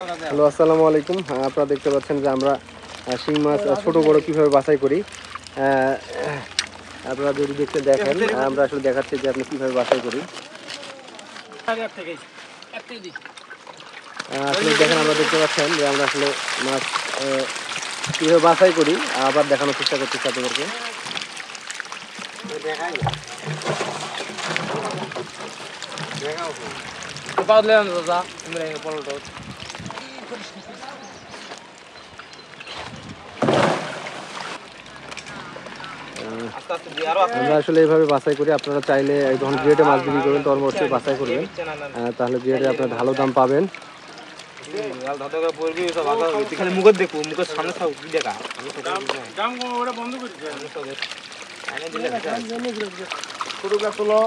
Hello, আসসালামু আলাইকুম। আপনারা দেখতে পাচ্ছেন যে আমরা শিং মাছ ছোট বড় কিভাবে বাছাই করি। আপনারা যদি দেখতে দেখেন, আমরা আসলে দেখাচ্ছি যে আপনি কিভাবে বাছাই করি। আসলে দেখেন, আমরা দেখতে পাচ্ছেন যে আমরা আসলে মাছ কিভাবে বাছাই করি, আবার দেখানোর চেষ্টা করতেছি আপনাদেরকে। আমরা আসলে এইভাবে বাছাই করি। আপনারা চাইলে যখন গ্রেডে মাছ বিক্রি করবেন তখন অবশ্যই বাছাই করবেন, তাহলে গ্রেডে আপনার ভালো দাম পাবেন। মুখের দেখো, মুখের সামনে সব দেখা ফটোগ্রাফ তোলো।